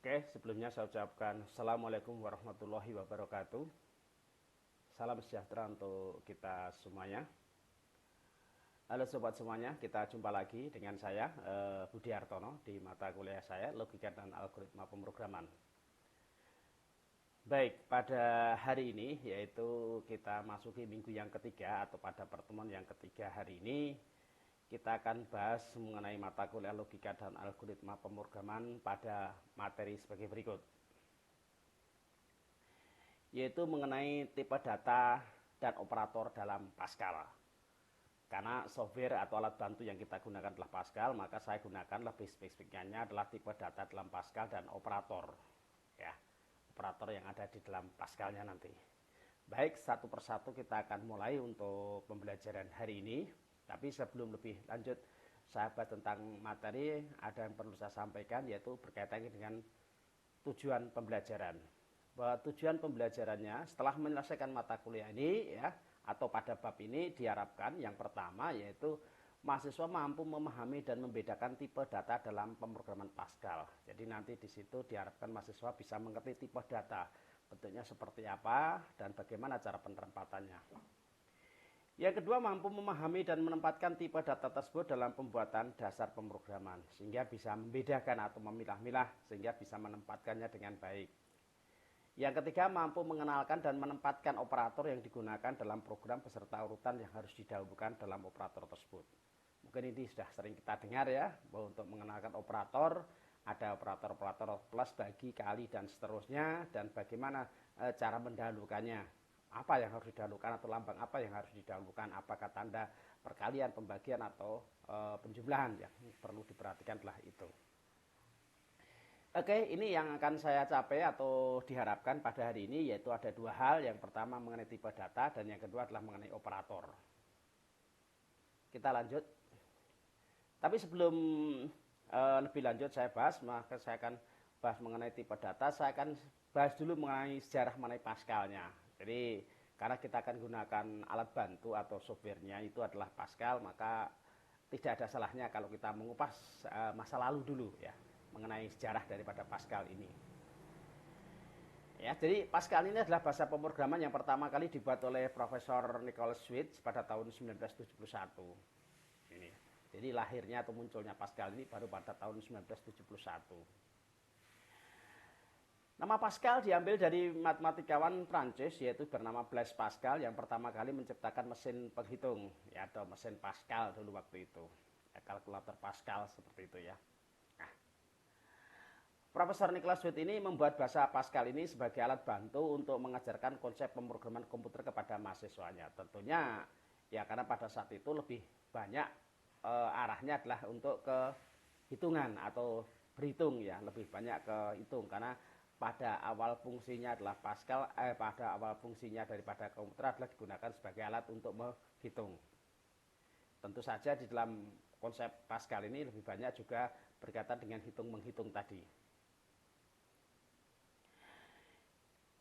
Oke, sebelumnya saya ucapkan Assalamualaikum warahmatullahi wabarakatuh. Salam sejahtera untuk kita semuanya. Halo sobat semuanya, kita jumpa lagi dengan saya Budi Hartono di mata kuliah saya Logika dan Algoritma Pemrograman. Baik, pada hari ini yaitu kita masuki minggu yang ketiga atau pada pertemuan yang ketiga hari ini kita akan bahas mengenai mata kuliah Logika dan Algoritma Pemrograman pada materi sebagai berikut, yaitu mengenai tipe data dan operator dalam Pascal. Karena software atau alat bantu yang kita gunakan adalah Pascal, maka saya gunakan lebih spesifiknya adalah tipe data dalam Pascal dan operator. Ya, operator yang ada di dalam Pascalnya nanti. Baik, satu persatu kita akan mulai untuk pembelajaran hari ini. Tapi sebelum lebih lanjut, saya bahas tentang materi, ada yang perlu saya sampaikan, yaitu berkaitan dengan tujuan pembelajaran. Bahwa tujuan pembelajarannya setelah menyelesaikan mata kuliah ini ya, atau pada bab ini diharapkan yang pertama yaitu mahasiswa mampu memahami dan membedakan tipe data dalam pemrograman Pascal. Jadi nanti di situ diharapkan mahasiswa bisa mengerti tipe data, bentuknya seperti apa dan bagaimana cara penempatannya. Yang kedua, mampu memahami dan menempatkan tipe data tersebut dalam pembuatan dasar pemrograman sehingga bisa membedakan atau memilah-milah sehingga bisa menempatkannya dengan baik. Yang ketiga, mampu mengenalkan dan menempatkan operator yang digunakan dalam program beserta urutan yang harus didahulukan dalam operator tersebut. Mungkin ini sudah sering kita dengar ya, bahwa untuk mengenalkan operator, ada operator-operator plus, bagi, kali, dan seterusnya, dan bagaimana cara mendahulukannya. Apa yang harus didahulukan atau lambang apa yang harus didahulukan, apakah tanda perkalian, pembagian, atau penjumlahan yang perlu diperhatikan adalah itu. Oke, ini yang akan saya capai atau diharapkan pada hari ini, yaitu ada dua hal. Yang pertama mengenai tipe data dan yang kedua adalah mengenai operator. Kita lanjut. Tapi sebelum lebih lanjut saya bahas, maka saya akan bahas mengenai tipe data. Saya akan bahas dulu mengenai sejarah mengenai Pascalnya. Jadi karena kita akan gunakan alat bantu atau softwarenya itu adalah Pascal, maka tidak ada salahnya kalau kita mengupas masa lalu dulu ya, mengenai sejarah daripada Pascal ini. Ya, jadi Pascal ini adalah bahasa pemrograman yang pertama kali dibuat oleh Profesor Nicholas Switch pada tahun 1971. Ini. Jadi lahirnya atau munculnya Pascal ini baru pada tahun 1971. Nama Pascal diambil dari matematikawan Prancis yaitu bernama Blaise Pascal yang pertama kali menciptakan mesin penghitung ya, atau mesin Pascal dulu waktu itu. Ya, kalkulator Pascal seperti itu ya. Profesor Nicholas Switch ini membuat bahasa Pascal ini sebagai alat bantu untuk mengajarkan konsep pemrograman komputer kepada mahasiswanya. Tentunya ya karena pada saat itu lebih banyak arahnya adalah untuk ke hitungan atau berhitung ya, lebih banyak ke hitung karena pada awal fungsinya adalah Pascal pada awal fungsinya daripada komputer adalah digunakan sebagai alat untuk menghitung. Tentu saja di dalam konsep Pascal ini lebih banyak juga berkaitan dengan hitung-menghitung tadi.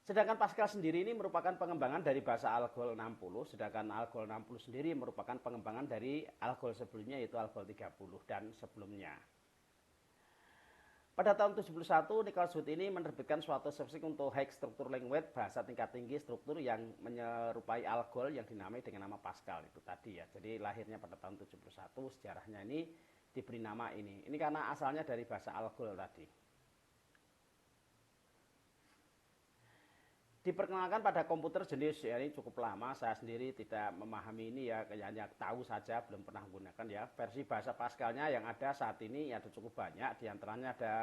Sedangkan Pascal sendiri ini merupakan pengembangan dari bahasa Algol 60, sedangkan Algol 60 sendiri merupakan pengembangan dari Algol sebelumnya yaitu Algol 30 dan sebelumnya. Pada tahun 71, Nicholas Switch ini menerbitkan suatu spesifik untuk High Structure Language, bahasa tingkat tinggi struktur yang menyerupai Algol yang dinamai dengan nama Pascal itu tadi ya. Jadi lahirnya pada tahun 71, sejarahnya ini diberi nama ini. Ini karena asalnya dari bahasa Algol tadi. Diperkenalkan pada komputer jenis ya, ini cukup lama, saya sendiri tidak memahami ini ya, hanya tahu saja, belum pernah menggunakan ya. Versi bahasa Pascalnya yang ada saat ini ada cukup banyak, diantaranya ada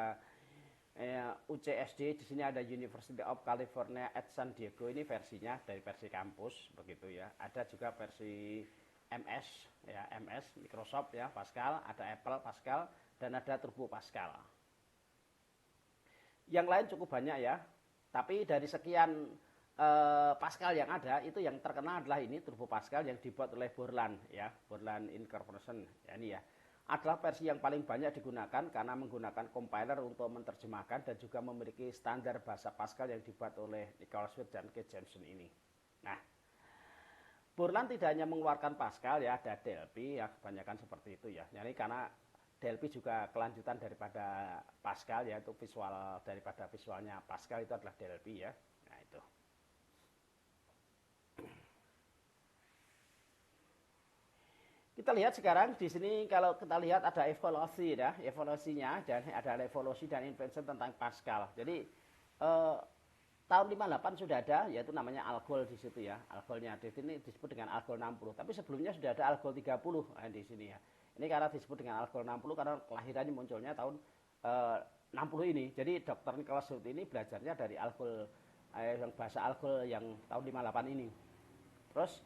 UCSD, di sini ada University of California at San Diego, ini versinya dari versi kampus begitu ya. Ada juga versi MS ya, MS Microsoft ya Pascal, ada Apple Pascal dan ada Turbo Pascal. Yang lain cukup banyak ya. Tapi dari sekian Pascal yang ada, itu yang terkenal adalah ini Turbo Pascal yang dibuat oleh Borland ya, Borland Incorporation ya, ini ya. Adalah versi yang paling banyak digunakan karena menggunakan compiler untuk menerjemahkan dan juga memiliki standar bahasa Pascal yang dibuat oleh Nicholas Switch dan Keith Jameson ini. Nah, Borland tidak hanya mengeluarkan Pascal ya, ada Delphi ya, kebanyakan seperti itu ya. Jadi karena Delphi juga kelanjutan daripada Pascal, yaitu visual daripada visualnya Pascal itu adalah Delphi ya. Nah itu. Kita lihat sekarang di sini kalau kita lihat ada evolusi ya, evolusinya dan ada evolusi dan invention tentang Pascal. Jadi tahun 58 sudah ada, yaitu namanya Algol di situ ya. Algolnya di sini disebut dengan Algol 60. Tapi sebelumnya sudah ada Algol 30 di sini ya. Ini karena disebut dengan Algol 60 karena kelahirannya munculnya tahun 60 ini. Jadi Dr. Nicholas Wood ini belajarnya dari Algol yang bahasa Algol yang tahun 58 ini. Terus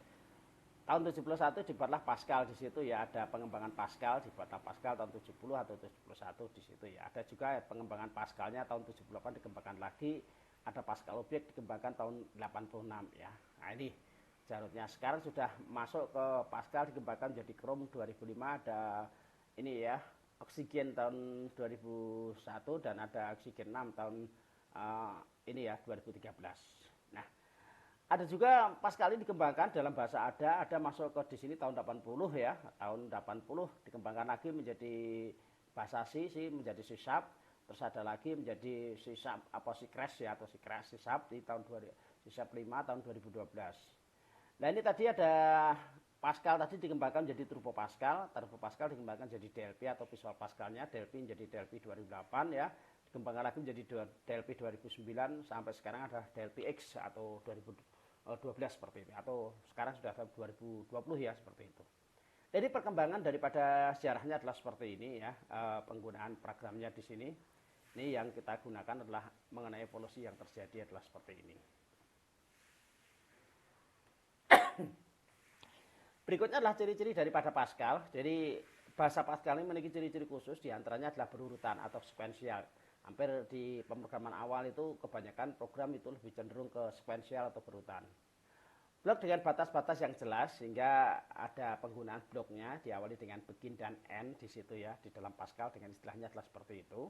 tahun 71 dibuatlah Pascal di situ ya, ada pengembangan Pascal, dibuatlah Pascal tahun 70 atau 71 di situ ya. Ada juga pengembangan Pascalnya tahun 78 dikembangkan lagi, ada Pascal objek dikembangkan tahun 86 ya. Nah ini jarutnya sekarang sudah masuk ke Pascal dikembangkan jadi Chrome 2005, ada ini ya oksigen tahun 2001 dan ada oksigen 6 tahun ini ya 2013. Nah, ada juga Pascal ini dikembangkan dalam bahasa ada masuk ke di sini tahun 80 ya, tahun 80 dikembangkan lagi menjadi bahasa C menjadi C#, terus ada lagi menjadi C# apa C crash ya atau C crash C# di tahun C# 5 tahun 2012. Nah ini tadi ada Pascal tadi dikembangkan menjadi Turbo Pascal dikembangkan jadi Delphi atau Visual Pascalnya, Delphi menjadi Delphi 2008 ya, dikembangkan lagi menjadi Delphi 2009 sampai sekarang ada Delphi X atau 2012 seperti ini, atau sekarang sudah tahun 2020 ya seperti itu. Jadi perkembangan daripada sejarahnya adalah seperti ini ya, penggunaan programnya di sini. Ini yang kita gunakan adalah mengenai evolusi yang terjadi adalah seperti ini. Berikutnya adalah ciri-ciri daripada Pascal. Jadi bahasa Pascal ini memiliki ciri-ciri khusus, diantaranya adalah berurutan atau sekuensial. Hampir di pemrograman awal itu kebanyakan program itu lebih cenderung ke sekuensial atau berurutan. Blok dengan batas-batas yang jelas sehingga ada penggunaan bloknya diawali dengan begin dan end di situ ya, di dalam Pascal dengan istilahnya adalah seperti itu.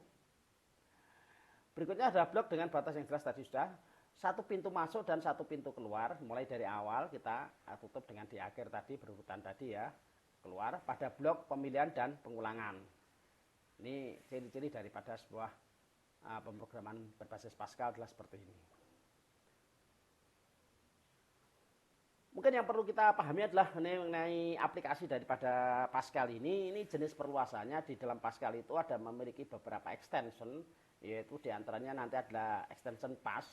Berikutnya adalah blok dengan batas yang jelas tadi sudah. Satu pintu masuk dan satu pintu keluar, mulai dari awal kita tutup dengan di akhir tadi berurutan tadi ya, keluar pada blok pemilihan dan pengulangan. Ini ciri-ciri daripada sebuah pemrograman berbasis Pascal adalah seperti ini. Mungkin yang perlu kita pahami adalah mengenai aplikasi daripada Pascal ini jenis perluasannya di dalam Pascal itu ada memiliki beberapa extension, yaitu diantaranya nanti adalah extension pass.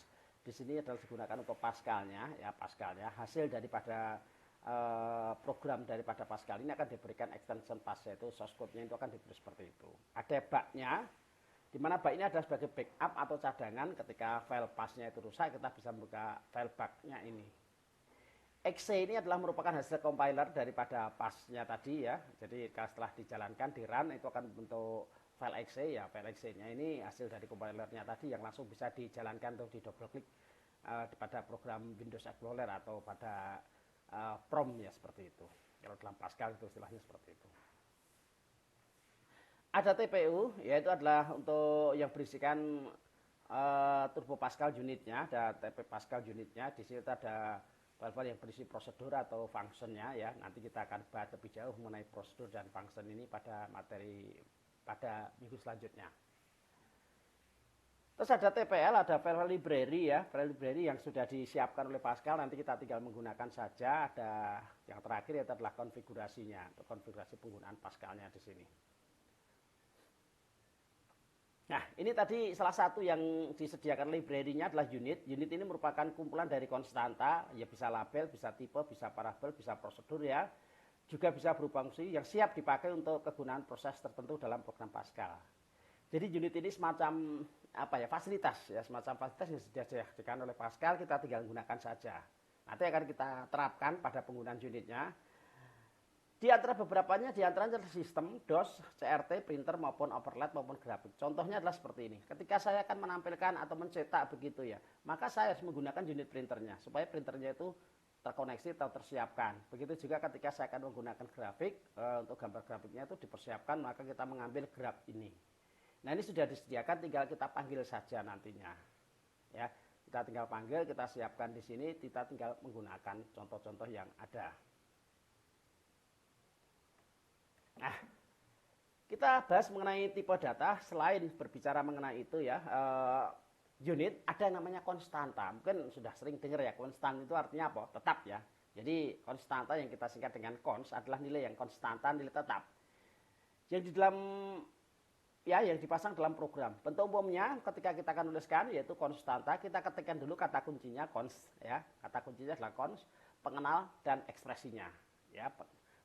Di sini adalah digunakan untuk Pascalnya, hasil daripada program daripada Pascal ini akan diberikan extension pass, yaitu source code-nya itu akan diberi seperti itu. Ada bug-nya, di mana bug ini adalah sebagai backup atau cadangan ketika file pass-nya itu rusak, kita bisa membuka file bug-nya ini. exe ini adalah merupakan hasil compiler daripada pass-nya tadi ya. Jadi setelah dijalankan di run itu akan bentuk file exe ya, file exe-nya ini hasil dari compilernya tadi yang langsung bisa dijalankan atau di double klik pada program Windows Explorer atau pada PROM ya seperti itu. Kalau dalam Pascal itu istilahnya seperti itu. Ada TPU, yaitu adalah untuk yang berisikan Turbo Pascal unitnya, ada TP Pascal unitnya. Di sini ada file-file yang berisi prosedur atau functionnya ya. Nanti kita akan bahas lebih jauh mengenai prosedur dan function ini pada materi pada minggu selanjutnya. Terus ada TPL, ada file library ya, file library yang sudah disiapkan oleh Pascal, nanti kita tinggal menggunakan saja. Ada yang terakhir yaitu adalah konfigurasinya, atau konfigurasi penggunaan Pascalnya di sini. Nah, ini tadi salah satu yang disediakan library-nya adalah unit. Unit ini merupakan kumpulan dari konstanta, ya bisa label, bisa tipe, bisa parabel, bisa prosedur ya. Juga bisa berupa fungsi yang siap dipakai untuk kegunaan proses tertentu dalam program Pascal. Jadi unit ini semacam fasilitas ya, semacam fasilitas yang sudah disediakan oleh Pascal, kita tinggal gunakan saja. Nanti akan kita terapkan pada penggunaan unitnya. Di antara beberapanya, di antaranya adalah sistem, DOS, CRT, printer maupun overlay maupun grafik. Contohnya adalah seperti ini. Ketika saya akan menampilkan atau mencetak begitu ya, maka saya harus menggunakan unit printernya supaya printernya itu terkoneksi atau tersiapkan. Begitu juga ketika saya akan menggunakan grafik, untuk gambar grafiknya itu dipersiapkan, maka kita mengambil graf ini. Nah ini sudah disediakan, tinggal kita panggil saja nantinya. Ya, kita tinggal panggil, kita siapkan di sini, kita tinggal menggunakan contoh-contoh yang ada. Nah, Kita bahas mengenai tipe data, selain berbicara mengenai itu ya, unit, ada yang namanya konstanta. Mungkin sudah sering dengar ya, konstan itu artinya apa? Tetap ya. Jadi konstanta yang kita singkat dengan cons adalah nilai yang konstanta, nilai tetap. Yang di dalam ya yang dipasang dalam program. Bentuk umumnya ketika kita akan nuliskan yaitu konstanta, kita ketikkan dulu kata kuncinya cons ya. Kata kuncinya adalah cons, pengenal dan ekspresinya. Ya,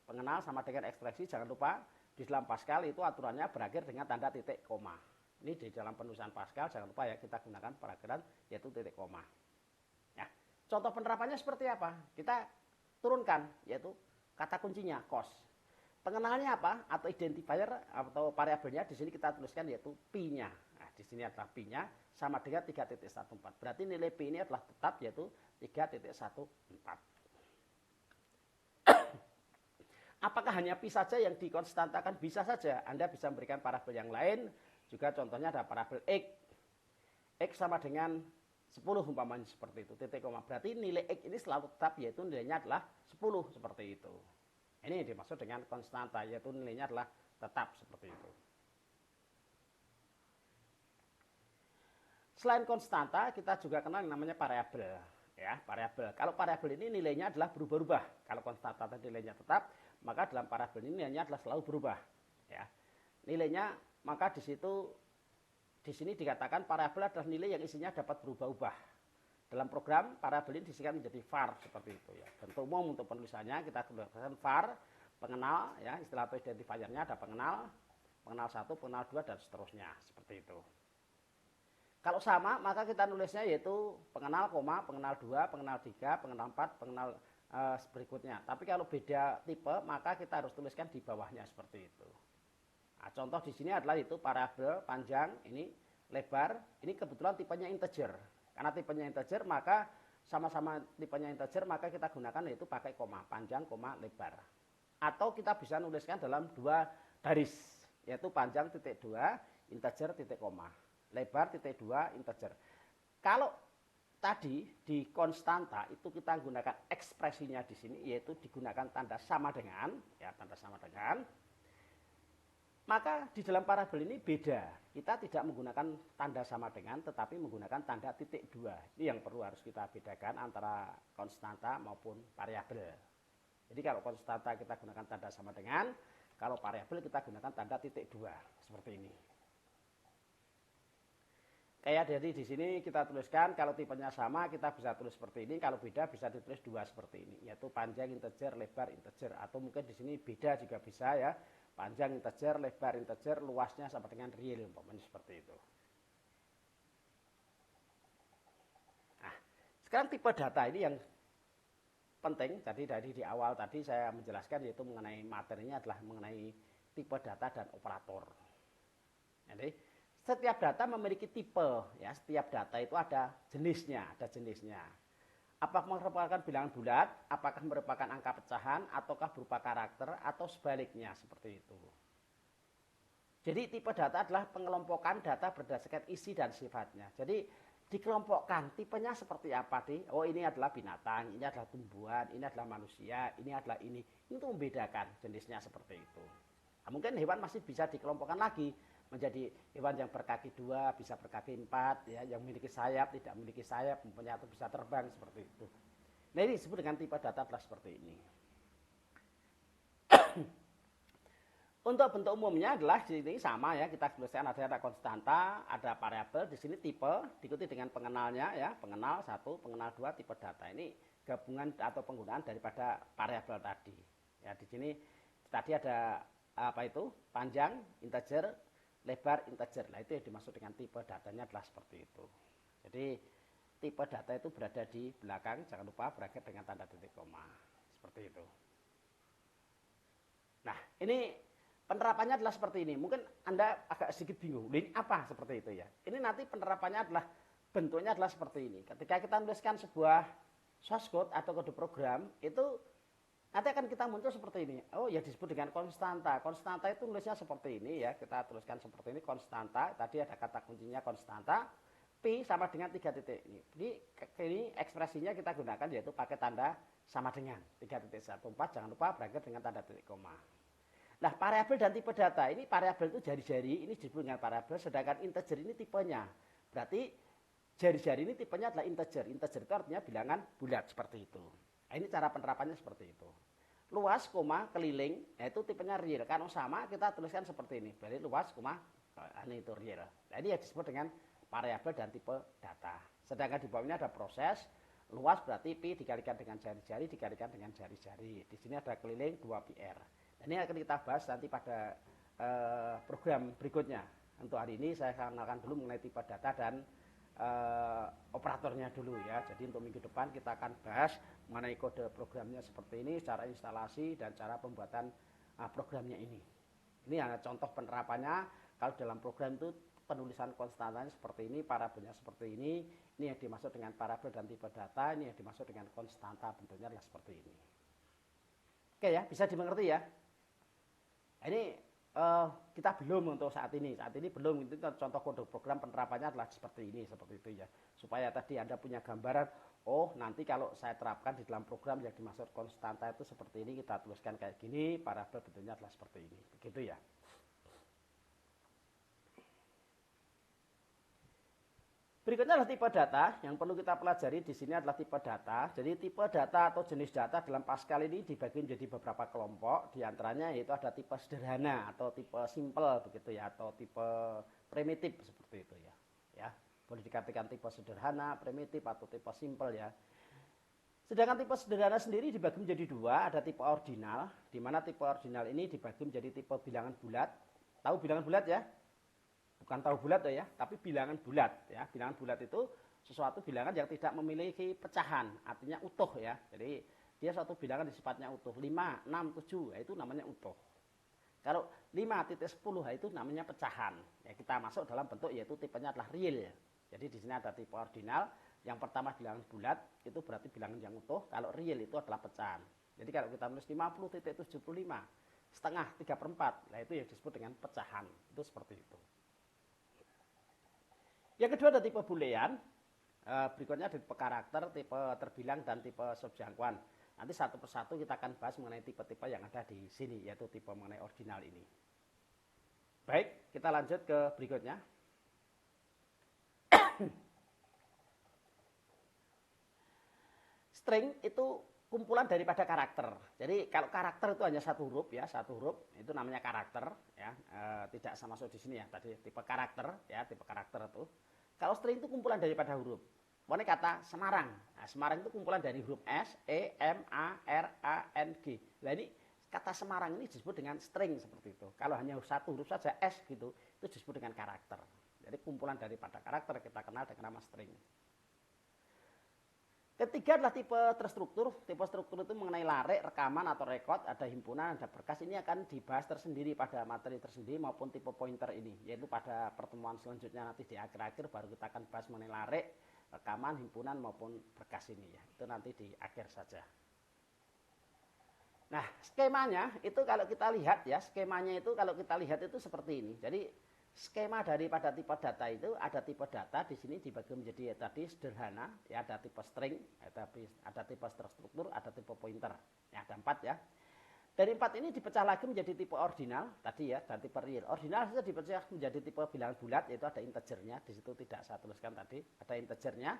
pengenal sama dengan ekspresi, jangan lupa di dalam Pascal itu aturannya berakhir dengan tanda titik koma. Ini di dalam penulisan Pascal jangan lupa ya kita gunakan perakhiran yaitu titik koma. Ya, contoh penerapannya seperti apa? Kita turunkan yaitu kata kuncinya cos. Pengenalnya apa? Atau identifier atau variabelnya di sini kita tuliskan yaitu pi-nya. Nah, di sini adalah pi-nya sama dengan 3.14. Berarti nilai pi ini adalah tetap yaitu 3.14. Apakah hanya pi saja yang dikonstantakan? Bisa saja. Anda bisa memberikan variabel yang lain. Juga contohnya ada variabel x. X sama dengan 10 umpamanya seperti itu. Titik koma. Berarti nilai x ini selalu tetap yaitu nilainya adalah 10 seperti itu. Ini dimaksud dengan konstanta yaitu nilainya adalah tetap seperti itu. Selain konstanta kita juga kenal yang namanya variabel. Ya, variabel. Kalau variabel ini nilainya adalah berubah-ubah. Kalau konstanta tadi nilainya tetap, maka dalam variabel ini nilainya adalah selalu berubah. Ya. Nilainya maka di sini dikatakan variabel adalah nilai yang isinya dapat berubah-ubah. Dalam program variabel ini disingkat menjadi var seperti itu ya. Bentuk umum untuk penulisannya kita gunakan var, pengenal ya, istilah atau identifiernya ada pengenal 1, pengenal 2 dan seterusnya seperti itu. Kalau sama maka kita nulisnya yaitu pengenal, pengenal 2, pengenal 3, pengenal 4, pengenal berikutnya. Tapi kalau beda tipe maka kita harus tuliskan di bawahnya seperti itu. Nah, contoh di sini adalah itu variabel panjang, ini lebar, ini kebetulan tipenya integer. Karena tipenya integer maka sama-sama tipenya integer maka kita gunakan yaitu pakai koma, panjang, koma, lebar. Atau kita bisa nuliskan dalam 2 baris, yaitu panjang titik 2, integer titik koma, lebar titik 2, integer. Kalau tadi di konstanta itu kita gunakan ekspresinya di sini yaitu digunakan tanda sama dengan ya tanda sama dengan, maka di dalam parabel ini beda. Kita tidak menggunakan tanda sama dengan tetapi menggunakan tanda titik 2. Ini yang perlu harus kita bedakan antara konstanta maupun variabel. Jadi kalau konstanta kita gunakan tanda sama dengan, kalau variabel kita gunakan tanda titik 2 seperti ini. Kayak dari di sini kita tuliskan kalau tipenya sama kita bisa tulis seperti ini, kalau beda bisa ditulis 2 seperti ini, yaitu panjang integer, lebar integer, atau mungkin di sini beda juga bisa ya, panjang integer, lebar integer, luasnya sama dengan real, umpamanya seperti itu. Nah, sekarang tipe data ini yang penting, jadi dari di awal tadi saya menjelaskan yaitu mengenai materinya adalah mengenai tipe data dan operator. Jadi setiap data memiliki tipe, ya. Setiap data itu ada jenisnya. Apakah merupakan bilangan bulat, apakah merupakan angka pecahan, ataukah berupa karakter, atau sebaliknya seperti itu. Jadi tipe data adalah pengelompokan data berdasarkan isi dan sifatnya. Jadi dikelompokkan tipenya seperti apa nih? Oh ini adalah binatang, ini adalah tumbuhan, ini adalah manusia, ini adalah ini. Itu membedakan jenisnya seperti itu. Nah, mungkin hewan masih bisa dikelompokkan lagi menjadi hewan yang berkaki 2, bisa berkaki 4, ya, yang memiliki sayap, tidak memiliki sayap, mempunyai atau bisa terbang seperti itu. Nah ini disebut dengan tipe data adalah seperti ini. Untuk bentuk umumnya adalah di sini sama ya, kita tuliskan ada konstanta, ada variabel, di sini tipe diikuti dengan pengenalnya ya, pengenal 1, pengenal 2, tipe data. Ini gabungan atau penggunaan daripada variabel tadi. Ya, di sini tadi ada apa itu? Panjang, integer, lebar, integer. Nah, itu yang dimaksud dengan tipe datanya adalah seperti itu. Jadi tipe data itu berada di belakang, jangan lupa berakhir dengan tanda titik koma. Seperti itu. Nah, ini penerapannya adalah seperti ini. Mungkin Anda agak sedikit bingung, ini apa seperti itu ya. Ini nanti penerapannya adalah bentuknya adalah seperti ini. Ketika kita menuliskan sebuah source code atau kode program, itu nanti akan kita muncul seperti ini. Oh ya disebut dengan konstanta. Konstanta itu nulisnya seperti ini ya. Kita tuliskan seperti ini konstanta. Tadi ada kata kuncinya konstanta. Pi sama dengan 3 titik ini. Ini ekspresinya kita gunakan yaitu pakai tanda sama dengan 3.14. Jangan lupa berakhir dengan tanda titik koma. Nah, variabel dan tipe data ini, variabel itu jari-jari, ini disebut dengan variabel, sedangkan integer ini tipenya. Berarti jari-jari ini tipenya adalah integer. Integer itu artinya bilangan bulat seperti itu. Nah, ini cara penerapannya seperti itu. Luas, koma, keliling, yaitu tipenya real. Kalau sama kita tuliskan seperti ini. Berarti luas, koma, ini itu real. Nah, ini yang disebut dengan variabel dan tipe data. Sedangkan di bawahnya ada proses. Luas berarti pi dikalikan dengan jari-jari, dikalikan dengan jari-jari. Di sini ada keliling 2πr. Dan ini akan kita bahas nanti pada program berikutnya. Untuk hari ini saya kenalkan dulu mengenai tipe data dan operatornya dulu ya. Jadi untuk minggu depan kita akan bahas mengenai kode programnya seperti ini, cara instalasi dan cara pembuatan programnya ini. Ini hanya contoh penerapannya. Kalau dalam program itu penulisan konstantanya seperti ini, parabelnya seperti ini yang dimaksud dengan parabel dan tipe data, ini yang dimaksud dengan konstanta, bentuknya adalah seperti ini. Oke ya, bisa dimengerti ya. Ini kita belum untuk saat ini belum, itu contoh kode program penerapannya adalah seperti itu ya, supaya tadi Anda punya gambaran, oh nanti kalau saya terapkan di dalam program yang dimaksud konstanta itu seperti ini, kita tuliskan kayak gini, parabel bentuknya adalah seperti ini, begitu ya. Berikutnya adalah tipe data. Yang perlu kita pelajari di sini adalah tipe data. Jadi tipe data atau jenis data dalam Pascal ini dibagi menjadi beberapa kelompok. Di antaranya yaitu ada tipe sederhana atau tipe simple begitu ya, atau tipe primitif seperti itu ya. Ya, boleh dikatakan tipe sederhana, primitif atau tipe simple ya. Sedangkan tipe sederhana sendiri dibagi menjadi dua, ada tipe ordinal, di mana tipe ordinal ini dibagi menjadi tipe bilangan bulat. Tahu bilangan bulat ya? Bukan tahu bulat ya, tapi bilangan bulat ya. Bilangan bulat itu sesuatu bilangan yang tidak memiliki pecahan, artinya utuh ya. Jadi dia suatu bilangan yang sifatnya utuh. 5, 6, 7 itu namanya utuh. Kalau 5,10 itu namanya pecahan. Ya, kita masuk dalam bentuk yaitu tipenya adalah real. Jadi di sini ada tipe ordinal. Yang pertama bilangan bulat itu berarti bilangan yang utuh. Kalau real itu adalah pecahan. Jadi kalau kita tulis 50,75 setengah 3/4, nah itu yang disebut dengan pecahan. Itu seperti itu. Yang kedua ada tipe boolean, berikutnya ada tipe karakter, tipe terbilang, dan tipe subjangkauan. Nanti satu persatu kita akan bahas mengenai tipe-tipe yang ada di sini, yaitu tipe mengenai ordinal ini. Baik, kita lanjut ke berikutnya. String itu kumpulan daripada karakter. Jadi kalau karakter itu hanya satu huruf ya, satu huruf itu namanya karakter ya, tidak sama masuk di sini ya. Tadi tipe karakter ya, tipe karakter itu. Kalau string itu kumpulan daripada huruf. Mana kata Semarang. Nah, Semarang itu kumpulan dari huruf S, E, M, A, R, A, N, G. Nah ini kata Semarang ini disebut dengan string seperti itu. Kalau hanya satu huruf saja S gitu, itu disebut dengan karakter. Jadi kumpulan daripada karakter kita kenal dengan nama string. Ketiga adalah tipe terstruktur. Tipe struktur itu mengenai larik, rekaman atau rekod, ada himpunan, ada berkas. Ini akan dibahas tersendiri pada materi tersendiri maupun tipe pointer ini. Yaitu pada pertemuan selanjutnya nanti di akhir-akhir baru kita akan bahas mengenai larik, rekaman, himpunan maupun berkas ini ya. Itu nanti di akhir saja. Nah, skemanya itu kalau kita lihat ya, skemanya itu kalau kita lihat itu seperti ini. Jadi skema daripada tipe data itu ada tipe data di sini dibagi menjadi ya, tadi sederhana ya, ada tipe string, ada tipe terstruktur, ada tipe pointer. Ya, ada 4 ya. Dari 4 ini dipecah lagi menjadi tipe ordinal tadi ya, dan tipe real. Ordinal saja dipecah menjadi tipe bilangan bulat, yaitu ada integernya. Di situ tidak saya tuliskan tadi, ada integernya.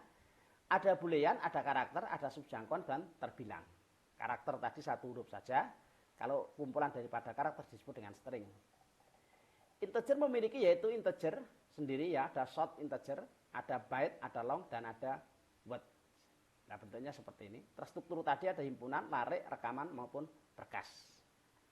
Ada boolean, ada karakter, ada subjangkauan dan terbilang. Karakter tadi satu huruf saja. Kalau kumpulan daripada karakter disebut dengan string. Integer memiliki yaitu integer sendiri ya, ada short integer, ada byte, ada long, dan ada word. Nah bentuknya seperti ini. Terstruktur tadi ada himpunan, larik, rekaman maupun berkas.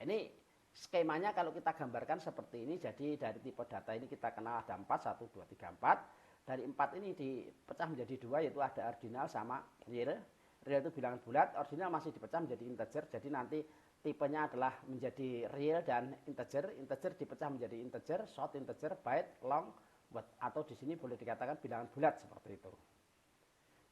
Ini skemanya kalau kita gambarkan seperti ini. Jadi dari tipe data ini kita kenal ada 4, 1, 2, 3, 4. Dari 4 ini dipecah menjadi 2, yaitu ada ordinal sama real. Real itu bilangan bulat, ordinal masih dipecah menjadi integer. Jadi nanti tipenya adalah menjadi real dan integer. Integer dipecah menjadi integer, short integer, byte, long, word. Atau di sini boleh dikatakan bilangan bulat seperti itu.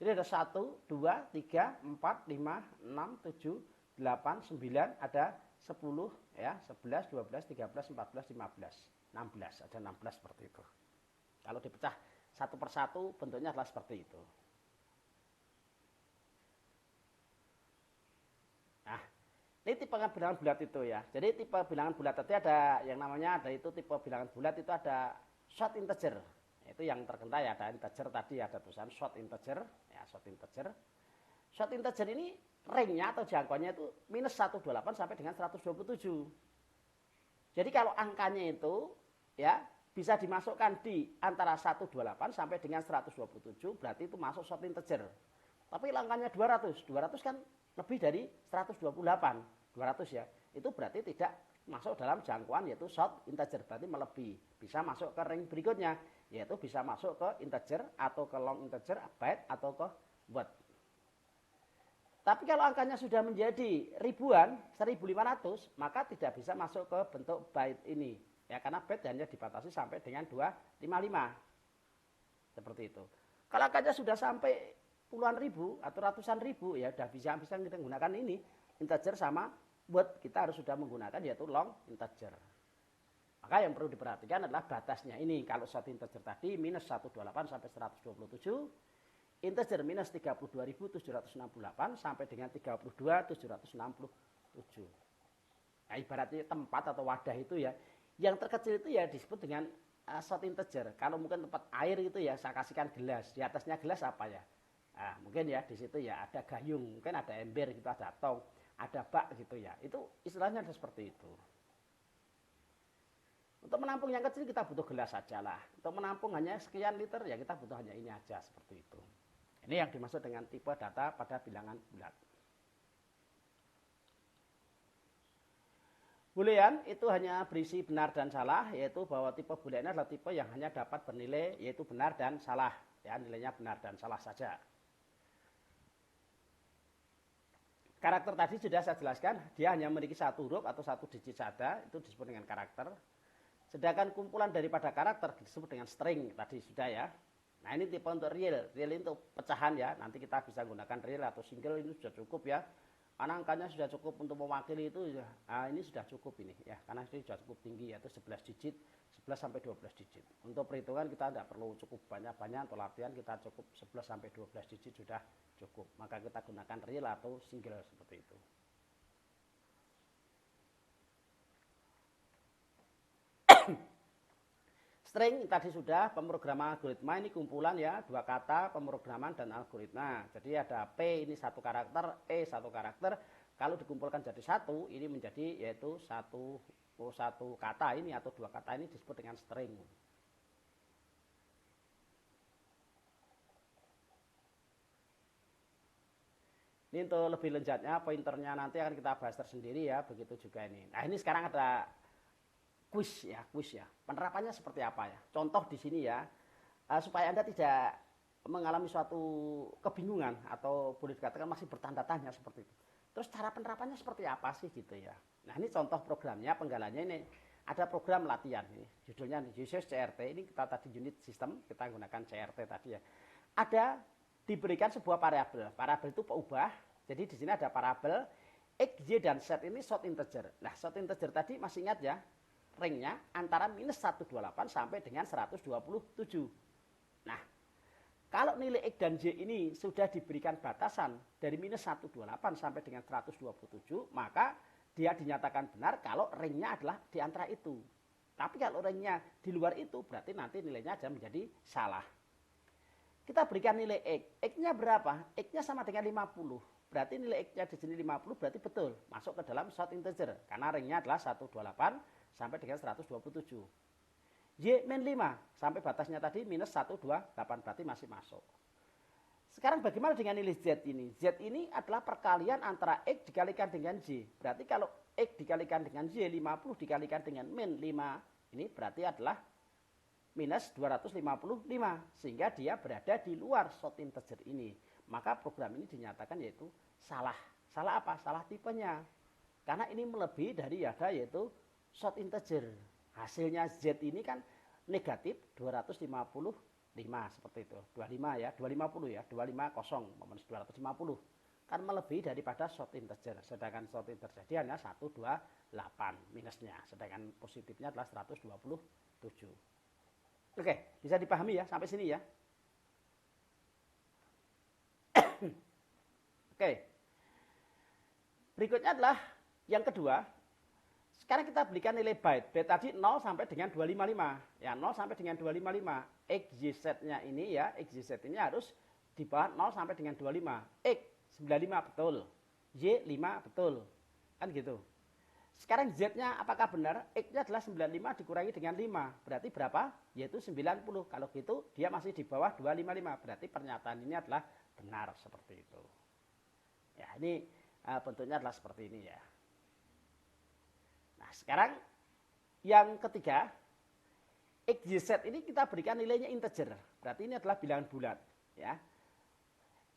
Jadi ada 1, 2, 3, 4, 5, 6, 7, 8, 9, ada 10 ya, 11, 12, 13, 14, 15, 16. Ada 16 seperti itu. Kalau dipecah satu persatu bentuknya adalah seperti itu. Ini tipe bilangan bulat itu ya. Jadi tipe bilangan bulat tadi ada yang namanya ada itu tipe bilangan bulat itu ada short integer. Itu yang terkenal ya, ada integer tadi ada tulisan short integer ya, short integer. Short integer ini range-nya atau jangkauannya itu minus 128 sampai dengan 127. Jadi kalau angkanya itu ya bisa dimasukkan di antara 128 sampai dengan 127, berarti itu masuk short integer. Tapi angkanya 200 kan lebih dari 128, 200 ya. Itu berarti tidak masuk dalam jangkauan yaitu short integer, berarti melebihi. Bisa masuk ke range berikutnya, yaitu bisa masuk ke integer atau ke long integer, byte atau ke word. Tapi kalau angkanya sudah menjadi ribuan, 1500, maka tidak bisa masuk ke bentuk byte ini. Ya, karena byte hanya dibatasi sampai dengan 255. Seperti itu. Kalau angkanya sudah sampai puluhan ribu atau ratusan ribu, ya sudah bisa kita menggunakan ini. Integer sama word, kita harus sudah menggunakan yaitu long integer. Maka yang perlu diperhatikan adalah batasnya ini. Kalau short integer tadi minus 128 sampai 127, integer minus 32.768 sampai dengan 32.767. Nah, ibaratnya tempat atau wadah itu ya, yang terkecil itu ya disebut dengan short integer. Kalau mungkin tempat air itu ya saya kasihkan gelas, di atasnya gelas apa ya? Nah, mungkin ya di situ ya ada gayung, mungkin ada ember gitu, ada tong, ada bak gitu ya. Itu istilahnya ada seperti itu. Untuk menampung yang kecil kita butuh gelas saja lah. Untuk menampung hanya sekian liter ya kita butuh hanya ini aja seperti itu. Ini yang dimaksud dengan tipe data pada bilangan bulat. Boolean itu hanya berisi benar dan salah, yaitu bahwa tipe boolean adalah tipe yang hanya dapat bernilai yaitu benar dan salah. Ya, nilainya benar dan salah saja. Karakter tadi sudah saya jelaskan, dia hanya memiliki satu huruf atau satu digit saja, itu disebut dengan karakter. Sedangkan kumpulan daripada karakter disebut dengan string, tadi sudah ya. Nah ini tipe untuk real ini untuk pecahan ya, nanti kita bisa gunakan real atau single, ini sudah cukup ya. Karena angkanya sudah cukup untuk mewakili itu ya, nah ini sudah cukup ini ya, karena ini sudah cukup tinggi yaitu 11 digit, 11 sampai 12 digit. Untuk perhitungan kita tidak perlu cukup banyak-banyak, untuk latihan kita cukup 11 sampai 12 digit sudah cukup. Maka kita gunakan real atau single seperti itu. String tadi sudah, pemrograman algoritma ini kumpulan ya, dua kata pemrograman dan algoritma. Jadi ada P ini satu karakter, E satu karakter. Kalau dikumpulkan jadi satu, ini menjadi yaitu satu kata ini atau dua kata ini disebut dengan string. Ini untuk lebih lanjutnya, pointernya nanti akan kita bahas tersendiri ya, begitu juga ini. Nah ini sekarang ada kuis ya. Penerapannya seperti apa ya? Contoh di sini ya, supaya Anda tidak mengalami suatu kebingungan atau boleh dikatakan masih bertanda tanya seperti itu. Terus cara penerapannya seperti apa sih gitu ya? Nah ini contoh programnya, penggalanya ini ada program latihan ini, judulnya Users CRT. Ini kita tadi unit sistem, kita gunakan CRT tadi ya. Ada diberikan sebuah variabel. Variabel itu peubah. Jadi di sini ada variabel X, Y, dan Z ini short integer. Nah short integer tadi masih ingat ya? Range-nya antara minus 128 sampai dengan 127. Nah, kalau nilai X dan Y ini sudah diberikan batasan dari minus 128 sampai dengan 127, maka dia dinyatakan benar kalau range-nya adalah di antara itu. Tapi kalau range-nya di luar itu, berarti nanti nilainya akan menjadi salah. Kita berikan nilai X. X-nya berapa? X-nya sama dengan 50. Berarti nilai X-nya di sini 50 berarti betul. Masuk ke dalam short integer. Karena range-nya adalah 128 sampai dengan 127. Y min 5 sampai batasnya tadi minus 128 berarti masih masuk. Sekarang bagaimana dengan nilai Z ini? Z ini adalah perkalian antara X dikalikan dengan Y. Berarti kalau X dikalikan dengan Y 50 dikalikan dengan min 5 ini berarti adalah minus 255 sehingga dia berada di luar short integer ini. Maka program ini dinyatakan yaitu salah. Salah apa? Salah tipenya. Karena ini melebihi dari ada yaitu short integer. Hasilnya Z ini kan negatif 255 seperti itu. 25 ya, 250 ya, 250 minus 250. Kan melebihi daripada short integer. Sedangkan short integer jadi hanya 128 minusnya. Sedangkan positifnya adalah 127. Oke, bisa dipahami ya sampai sini ya. Oke. Berikutnya adalah Yang kedua, sekarang kita berikan nilai byte. Byte tadi 0 sampai dengan 255. Ya, 0 sampai dengan 255. XYZ-nya ini ya, XYZ ini harus di bawah 0 sampai dengan 25. X 95 betul. Y 5 betul. Kan gitu. Sekarang Z-nya apakah benar? X-nya adalah 95 dikurangi dengan 5. Berarti berapa? Yaitu 90. Kalau gitu dia masih di bawah 255. Berarti pernyataan ini adalah benar seperti itu. Ya, ini bentuknya adalah seperti ini ya. Nah, sekarang yang ketiga, XYZ ini kita berikan nilainya integer. Berarti ini adalah bilangan bulat, ya.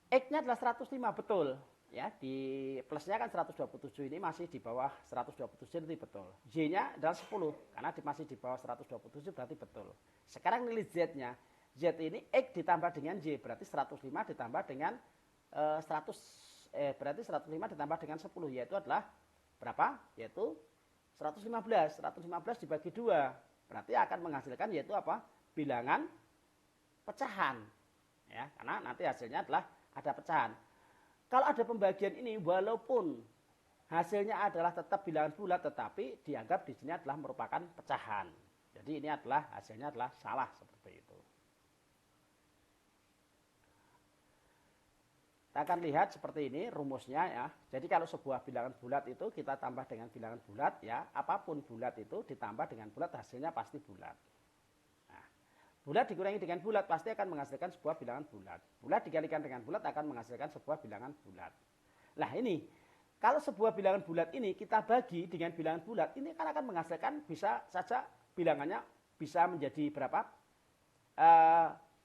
X-nya adalah 105 betul, ya. Di plusnya kan 127 ini masih di bawah 127 itu betul. Y-nya adalah 10 karena masih di bawah 127 berarti betul. Sekarang nilai Z-nya, Z ini X ditambah dengan Y berarti 105 ditambah dengan 105 ditambah dengan 10 yaitu adalah berapa? Yaitu 115. 115 dibagi 2 berarti akan menghasilkan yaitu apa? Bilangan pecahan. Ya, karena nanti hasilnya adalah ada pecahan. Kalau ada pembagian ini walaupun hasilnya adalah tetap bilangan bulat tetapi dianggap di sini adalah merupakan pecahan. Jadi ini adalah hasilnya adalah salah seperti itu. Kita akan lihat seperti ini rumusnya ya. Jadi kalau sebuah bilangan bulat itu kita tambah dengan bilangan bulat ya, apapun bulat itu ditambah dengan bulat hasilnya pasti bulat. Bulat dikurangi dengan bulat pasti akan menghasilkan sebuah bilangan bulat. Bulat dikalikan dengan bulat akan menghasilkan sebuah bilangan bulat. Nah ini, kalau sebuah bilangan bulat ini kita bagi dengan bilangan bulat, ini akan menghasilkan bisa saja bilangannya bisa menjadi berapa?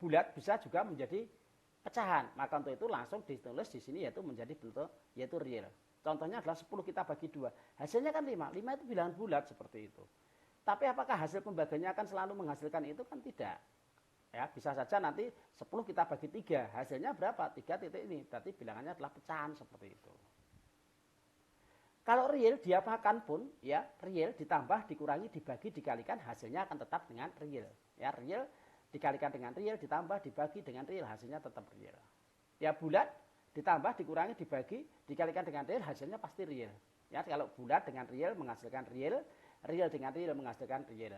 Bulat bisa juga menjadi pecahan. Maka untuk itu langsung ditulis di sini yaitu menjadi bentuk yaitu real. Contohnya adalah 10 kita bagi 2. Hasilnya kan 5. 5 itu bilangan bulat seperti itu. Tapi apakah hasil pembagiannya akan selalu menghasilkan itu? Kan tidak. Ya, bisa saja nanti 10 kita bagi 3. Hasilnya berapa? 3 titik ini. Berarti bilangannya adalah pecahan seperti itu. Kalau real diapakan pun, ya real ditambah, dikurangi, dibagi, dikalikan, hasilnya akan tetap dengan real. Ya, real dikalikan dengan real, ditambah, dibagi dengan real, hasilnya tetap real. Ya, bulat ditambah, dikurangi, dibagi, dikalikan dengan real, hasilnya pasti real. Ya, kalau bulat dengan real menghasilkan real, real dengan real menghasilkan real.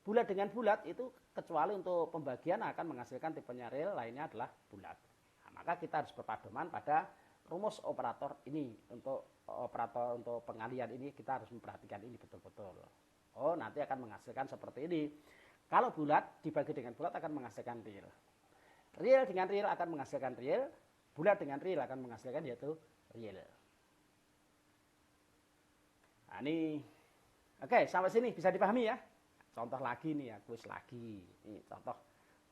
Bulat dengan bulat itu kecuali untuk pembagian akan menghasilkan tipenya real, lainnya adalah bulat. Nah, maka kita harus berpedoman pada rumus operator ini. Untuk operator untuk pengalian ini kita harus memperhatikan ini betul-betul. Oh, nanti akan menghasilkan seperti ini. Kalau bulat dibagi dengan bulat akan menghasilkan real. Real dengan real akan menghasilkan real. Bulat dengan real akan menghasilkan yaitu real. Nah, ini oke, sampai sini bisa dipahami ya. Contoh lagi nih ya, kuis lagi. Ini contoh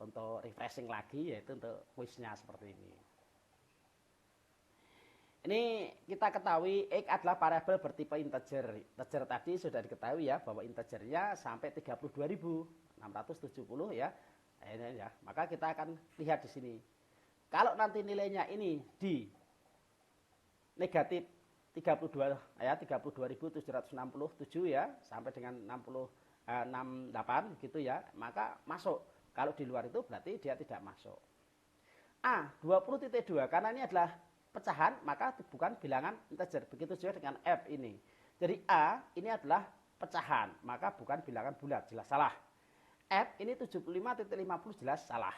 untuk refreshing lagi yaitu untuk kuisnya seperti ini. Ini kita ketahui X adalah variabel bertipe integer. Integer tadi sudah diketahui ya bahwa integernya sampai 32.670 ya. Ini ya. Maka kita akan lihat di sini. Kalau nanti nilainya ini di negatif 32 ya 32.767 ya sampai dengan 68 gitu ya, maka masuk. Kalau di luar itu berarti dia tidak masuk. A 20.2 karena ini adalah pecahan maka bukan bilangan integer. Begitu juga dengan F ini. Jadi A ini adalah pecahan maka bukan bilangan bulat, jelas salah. F ini 75.50 jelas salah.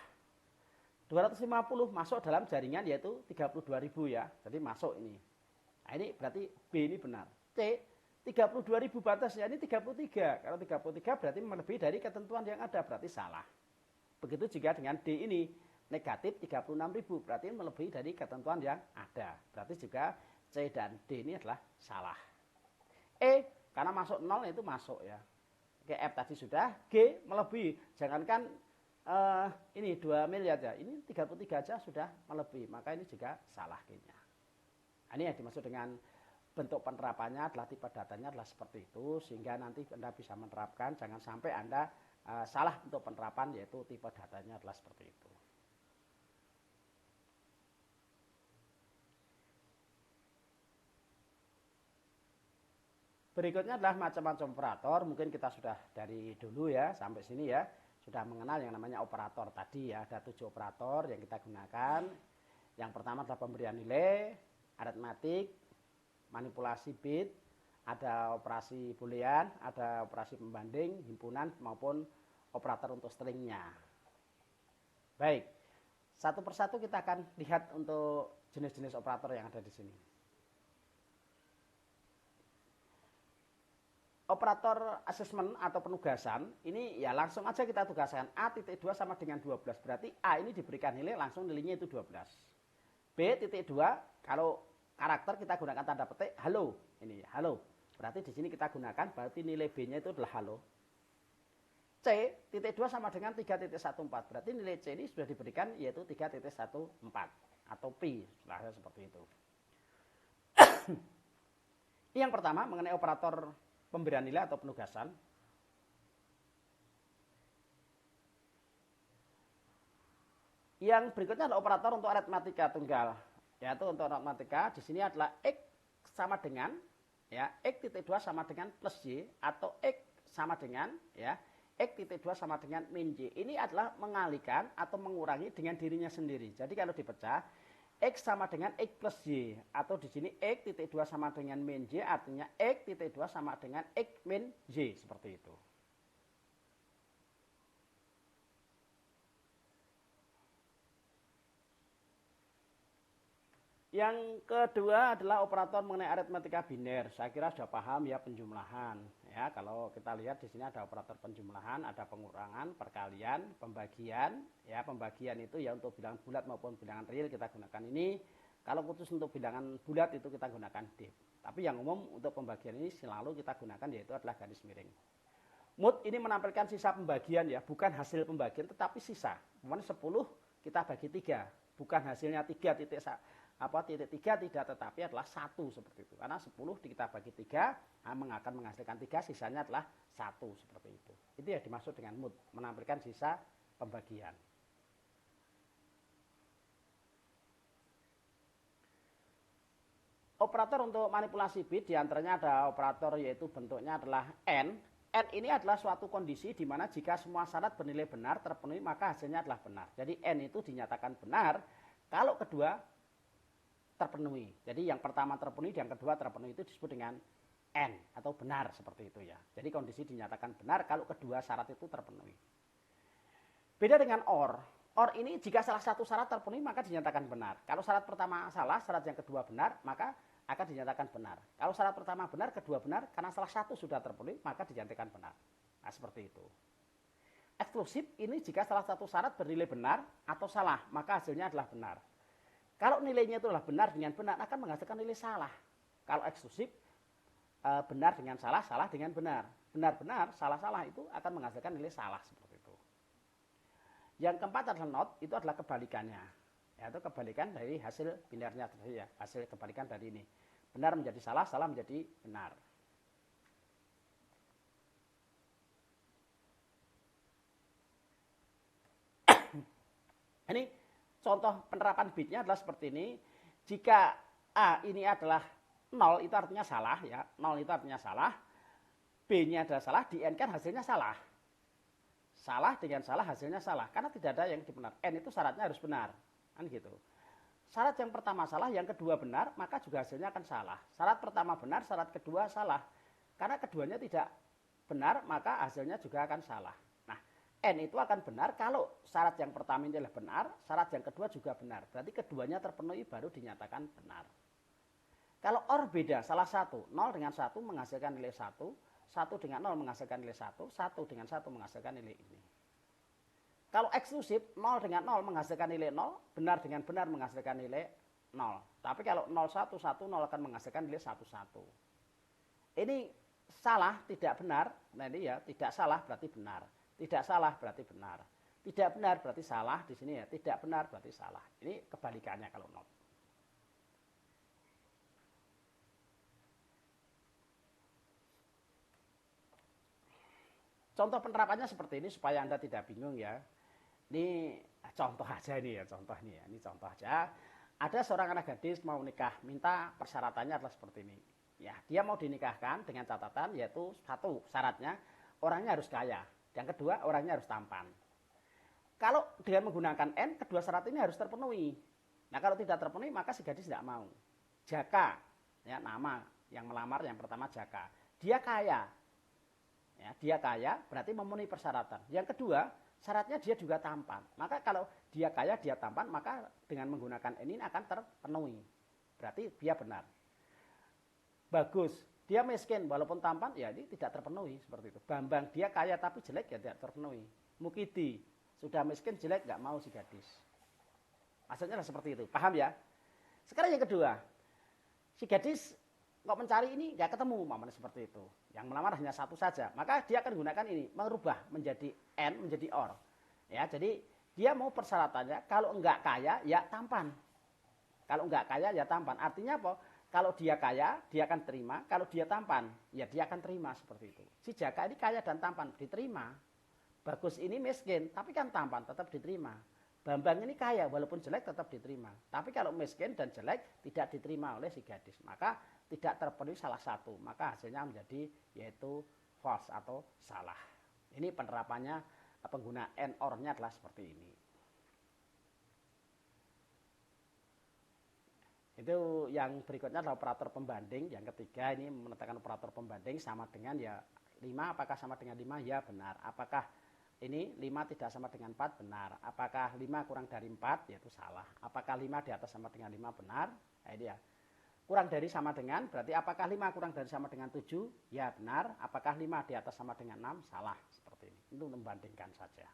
250 masuk dalam jaringan yaitu 32.000 ya. Jadi masuk ini. Nah, ini berarti B ini benar. C 32.000 batasnya ini 33. Kalau 33 berarti melebihi dari ketentuan yang ada, berarti salah. Begitu juga dengan D ini negatif 36.000 berarti melebihi dari ketentuan yang ada. Berarti juga C dan D ini adalah salah. E karena masuk 0 itu masuk ya. Oke, F tadi sudah. G melebihi. Jangankan ini 2 miliar ya. Ini 33 aja sudah melebihi. Maka ini juga salah G-nya. Ini yang dimaksud dengan bentuk penerapannya adalah tipe datanya adalah seperti itu. Sehingga nanti Anda bisa menerapkan. Jangan sampai Anda salah untuk penerapan yaitu tipe datanya adalah seperti itu. Berikutnya adalah macam-macam operator. Mungkin kita sudah dari dulu ya sampai sini ya. Sudah mengenal yang namanya operator tadi ya. Ada 7 operator yang kita gunakan. Yang pertama adalah pemberian nilai, aritmatik, manipulasi bit, Ada operasi boolean, ada operasi pembanding, himpunan, maupun operator untuk stringnya. Baik, satu persatu kita akan lihat untuk jenis-jenis operator yang ada di sini. Operator assessment atau penugasan, ini ya langsung aja kita tugaskan A.2 sama dengan 12. Berarti A ini diberikan nilai, langsung nilainya itu 12. B.2, kalau karakter kita gunakan tanda petik halo. Ini ya, halo. Berarti di sini kita gunakan, berarti nilai B-nya itu adalah halo. C.2 sama dengan 3.14. Berarti nilai C ini sudah diberikan yaitu 3.14 atau pi, istilahnya seperti itu. Yang pertama mengenai operator pemberian nilai atau penugasan. Yang berikutnya adalah operator untuk aritmatika tunggal. Yaitu untuk aritmatika di sini adalah X sama dengan ya X.2 sama dengan plus Y atau X sama dengan ya X.2 sama dengan min Y. Ini adalah mengalihkan atau mengurangi dengan dirinya sendiri. Jadi kalau dipecah X sama dengan X plus Y. Atau di sini X.2 sama dengan min Y. Artinya X.2 sama dengan X min Y. Seperti itu. Yang kedua adalah operator mengenai aritmatika biner. Saya kira sudah paham ya penjumlahan. Ya, kalau kita lihat di sini ada operator penjumlahan, ada pengurangan, perkalian, pembagian. Ya, pembagian itu ya untuk bilangan bulat maupun bilangan real kita gunakan ini. Kalau khusus untuk bilangan bulat itu kita gunakan div. Tapi yang umum untuk pembagian ini selalu kita gunakan yaitu adalah garis miring. Mut ini menampilkan sisa pembagian ya, bukan hasil pembagian tetapi sisa. Kemudian 10 kita bagi 3, bukan hasilnya 3.3 tidak, tetapi adalah 1 seperti itu. Karena 10 kita bagi 3 akan menghasilkan 3, sisanya adalah 1 seperti itu. Itu yang dimaksud dengan mut, menampilkan sisa pembagian. Operator untuk manipulasi bit diantaranya ada operator yaitu bentuknya adalah N. N ini adalah suatu kondisi di mana jika semua syarat bernilai benar terpenuhi maka hasilnya adalah benar. Jadi N itu dinyatakan benar kalau kedua terpenuhi. Jadi yang pertama terpenuhi, yang kedua terpenuhi itu disebut dengan N atau benar seperti itu ya. Jadi kondisi dinyatakan benar kalau kedua syarat itu terpenuhi. Beda dengan OR. OR ini jika salah satu syarat terpenuhi maka dinyatakan benar. Kalau syarat pertama salah, syarat yang kedua benar, maka akan dinyatakan benar. Kalau syarat pertama benar, kedua benar, karena salah satu sudah terpenuhi, maka dinyatakan benar. Nah, seperti itu. Eksklusif ini jika salah satu syarat bernilai benar atau salah, maka hasilnya adalah benar. Kalau nilainya itu adalah benar dengan benar, akan menghasilkan nilai salah. Kalau eksklusif, benar dengan salah, salah dengan benar. Benar-benar, salah-salah itu akan menghasilkan nilai salah seperti itu. Yang keempat adalah not, itu adalah kebalikannya. Yaitu kebalikan dari hasil binernya tadi ya, hasil kebalikan dari ini. Benar menjadi salah, salah menjadi benar. Ini contoh penerapan bitnya adalah seperti ini. Jika A ini adalah 0 itu artinya salah ya, 0 itu artinya salah. B-nya adalah salah, di N kan hasilnya salah. Salah dengan salah hasilnya salah, karena tidak ada yang benar. N itu syaratnya harus benar, kan gitu. Syarat yang pertama salah, yang kedua benar, maka juga hasilnya akan salah. Syarat pertama benar, syarat kedua salah. Karena keduanya tidak benar, maka hasilnya juga akan salah. Nah, N itu akan benar kalau syarat yang pertama ini adalah benar, syarat yang kedua juga benar. Berarti keduanya terpenuhi baru dinyatakan benar. Kalau OR beda, salah satu, 0 dengan 1 menghasilkan nilai 1, 1 dengan 0 menghasilkan nilai 1, 1 dengan 1 menghasilkan nilai ini. Kalau eksklusif, 0 dengan 0 menghasilkan nilai 0, benar dengan benar menghasilkan nilai 0. Tapi kalau 0, 1, 1, 0 akan menghasilkan nilai 1, 1. Ini salah, tidak benar, nah ini ya, tidak salah berarti benar. Tidak salah berarti benar. Tidak benar berarti salah, di sini ya, tidak benar berarti salah. Ini kebalikannya kalau not. Contoh penerapannya seperti ini supaya Anda tidak bingung ya. Ini contoh aja ini ya, contoh ini ya. Ini contoh aja. Ada seorang anak gadis mau nikah, minta persyaratannya adalah seperti ini. Ya, dia mau dinikahkan dengan catatan yaitu satu syaratnya orangnya harus kaya. Yang kedua orangnya harus tampan. Kalau dengan menggunakan N, kedua syarat ini harus terpenuhi. Nah, kalau tidak terpenuhi maka si gadis tidak mau. Jaka, ya nama yang melamar yang pertama Jaka. Dia kaya. Ya, dia kaya berarti memenuhi persyaratan. Yang kedua, syaratnya dia juga tampan. Maka kalau dia kaya, dia tampan, maka dengan menggunakan ini akan terpenuhi. Berarti dia benar. Bagus, dia miskin walaupun tampan, ya ini tidak terpenuhi seperti itu. Bambang, dia kaya tapi jelek, ya tidak terpenuhi. Mukidi, sudah miskin, jelek, nggak mau si gadis. Maksudnya adalah seperti itu, paham ya? Sekarang yang kedua, si gadis kok mencari ini nggak ketemu, mamanya seperti itu. Yang melamar hanya satu saja, maka dia akan gunakan ini, merubah menjadi N menjadi OR. Ya, jadi dia mau persyaratannya kalau enggak kaya ya tampan. Kalau enggak kaya ya tampan. Artinya apa? Kalau dia kaya, dia akan terima. Kalau dia tampan, ya dia akan terima seperti itu. Si Jaka ini kaya dan tampan, diterima. Bagus ini miskin, tapi kan tampan, tetap diterima. Bambang ini kaya, walaupun jelek tetap diterima. Tapi kalau miskin dan jelek, tidak diterima oleh si gadis. Maka tidak terpenuhi salah satu. Maka hasilnya menjadi yaitu false atau salah. Ini penerapannya, pengguna and or-nya adalah seperti ini. Itu yang berikutnya adalah operator pembanding. Yang ketiga ini menetapkan operator pembanding sama dengan ya 5, apakah sama dengan 5? Ya benar. Apakah ini 5 tidak sama dengan 4? Benar. Apakah 5 kurang dari 4? Yaitu salah. Apakah 5 di atas sama dengan 5? Benar. Nah, ini ya. Kurang dari sama dengan, berarti apakah 5 kurang dari sama dengan 7? Ya benar. Apakah 5 di atas sama dengan 6? Salah. Seperti ini. Itu membandingkan saja.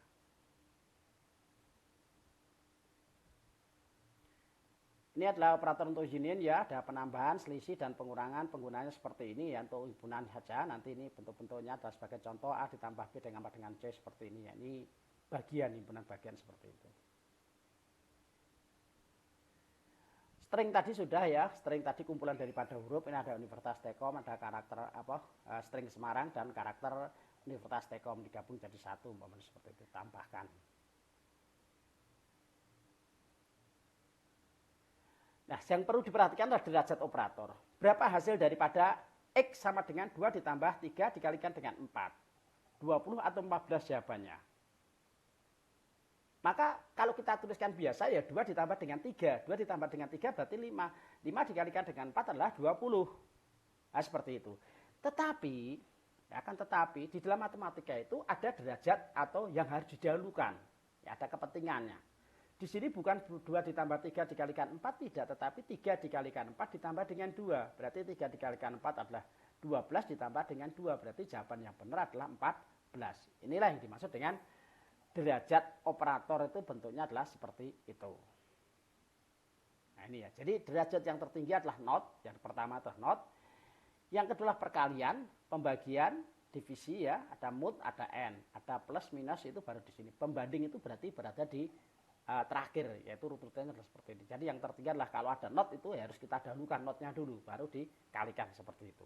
Ini adalah operator untuk union ya, ada penambahan, selisih, dan pengurangan. Penggunaannya seperti ini ya, untuk himpunan saja. Nanti ini bentuk-bentuknya adalah sebagai contoh A ditambah B dengan C seperti ini ya. Ini bagian, himpunan bagian seperti itu. String tadi sudah ya, string tadi kumpulan daripada huruf. Ini ada Universitas Tekom, ada karakter string Semarang dan karakter Universitas Tekom digabung jadi satu, umpamanya seperti itu, tambahkan. Nah, yang perlu diperhatikan adalah derajat operator. Berapa hasil daripada X sama dengan 2 ditambah 3 dikalikan dengan 4? 20 atau 14 jawabannya. Maka kalau kita tuliskan biasa ya 2 ditambah dengan 3. 2 ditambah dengan 3 berarti 5. 5 dikalikan dengan 4 adalah 20. Nah, seperti itu. Tetapi di dalam matematika itu ada derajat atau yang harus didahulukan. Ya, ada kepentingannya. Di sini bukan 2 ditambah 3 dikalikan 4 tidak, tetapi 3 dikalikan 4 ditambah dengan 2. Berarti 3 dikalikan 4 adalah 12 ditambah dengan 2. Berarti jawaban yang benar adalah 14. Inilah yang dimaksud dengan derajat operator, itu bentuknya adalah seperti itu. Nah ini ya, jadi derajat yang tertinggi adalah not. Yang pertama adalah not. Yang kedua perkalian, pembagian, divisi ya, ada mut, ada n, ada plus minus, itu baru di sini. Pembanding itu berarti berada di terakhir, yaitu rutenya adalah seperti ini. Jadi yang tertinggi adalah kalau ada not itu ya harus kita dahulukan notnya dulu, baru dikalikan seperti itu.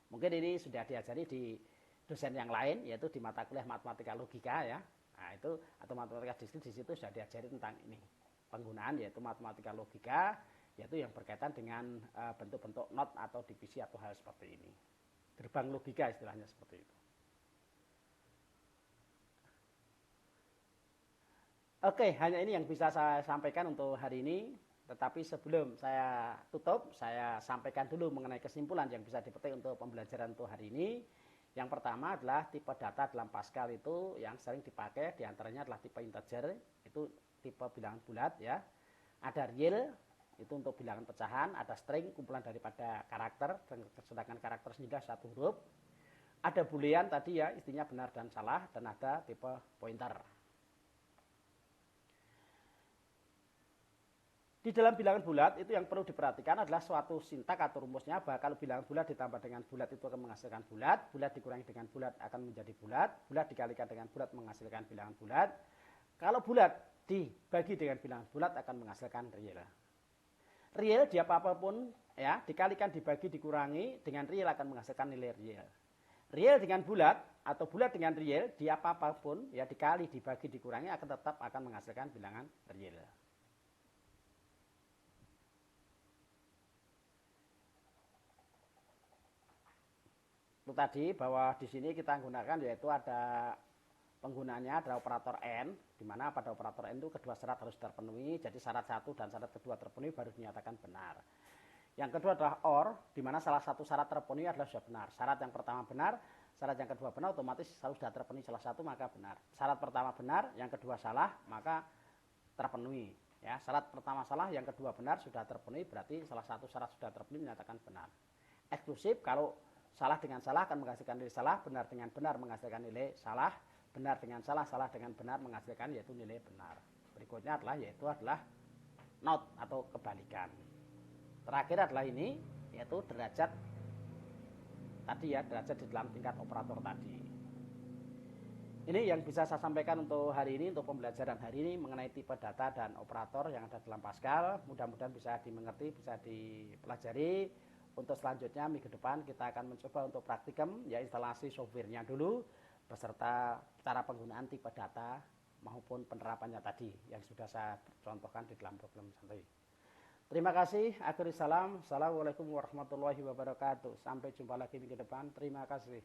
Mungkin ini sudah diajari di dosen yang lain, yaitu di mata kuliah matematika logika ya. Nah itu atau matematika diskrit, di situ sudah diajari tentang ini penggunaan, yaitu matematika logika, yaitu yang berkaitan dengan bentuk-bentuk not atau divisi atau hal seperti ini. Gerbang logika istilahnya seperti itu. Oke, hanya ini yang bisa saya sampaikan untuk hari ini. Tetapi sebelum saya tutup, saya sampaikan dulu mengenai kesimpulan yang bisa dipetik untuk pembelajaran untuk hari ini. Yang pertama adalah tipe data dalam Pascal itu yang sering dipakai, diantaranya adalah tipe integer, itu tipe bilangan bulat ya. Ada real, itu untuk bilangan pecahan. Ada string, kumpulan daripada karakter, sedangkan karakter sendiri satu huruf. Ada boolean tadi ya, istinya benar dan salah, dan ada tipe pointer. Di dalam bilangan bulat itu yang perlu diperhatikan adalah suatu sintak atau rumusnya, bahwa kalau bilangan bulat ditambah dengan bulat itu akan menghasilkan bulat, bulat dikurangi dengan bulat akan menjadi bulat, bulat dikalikan dengan bulat menghasilkan bilangan bulat. Kalau bulat dibagi dengan bilangan bulat akan menghasilkan real. Real di apa-apapun ya, dikalikan, dibagi, dikurangi dengan real akan menghasilkan nilai real. Real dengan bulat atau bulat dengan real di apa-apapun ya, dikali, dibagi, dikurangi akan tetap akan menghasilkan bilangan real. Itu tadi bahwa di sini kita gunakan yaitu ada penggunaannya ada operator n, di mana pada operator n itu kedua syarat harus terpenuhi. Jadi syarat satu dan syarat kedua terpenuhi baru dinyatakan benar. Yang kedua adalah OR, di mana salah satu syarat terpenuhi adalah sudah benar. Syarat yang pertama benar, syarat yang kedua benar, otomatis kalau sudah terpenuhi salah satu maka benar. Syarat pertama benar, yang kedua salah, maka terpenuhi. Ya, syarat pertama salah, yang kedua benar sudah terpenuhi, berarti salah satu syarat sudah terpenuhi menyatakan benar. Eksklusif, kalau salah dengan salah akan menghasilkan nilai salah, benar dengan benar menghasilkan nilai salah, benar dengan salah, salah dengan benar menghasilkan yaitu nilai benar. Berikutnya adalah not atau kebalikan. Terakhir adalah ini, yaitu derajat tadi ya, derajat di dalam tingkat operator tadi. Ini yang bisa saya sampaikan untuk hari ini, untuk pembelajaran hari ini mengenai tipe data dan operator yang ada dalam Pascal. Mudah-mudahan bisa dimengerti, bisa dipelajari. Untuk selanjutnya minggu depan kita akan mencoba untuk praktikum, ya instalasi softwarenya dulu, beserta cara penggunaan tipe data maupun penerapannya tadi yang sudah saya contohkan di dalam problem santai. Terima kasih. Akhir salam. Assalamualaikum warahmatullahi wabarakatuh. Sampai jumpa lagi minggu depan. Terima kasih.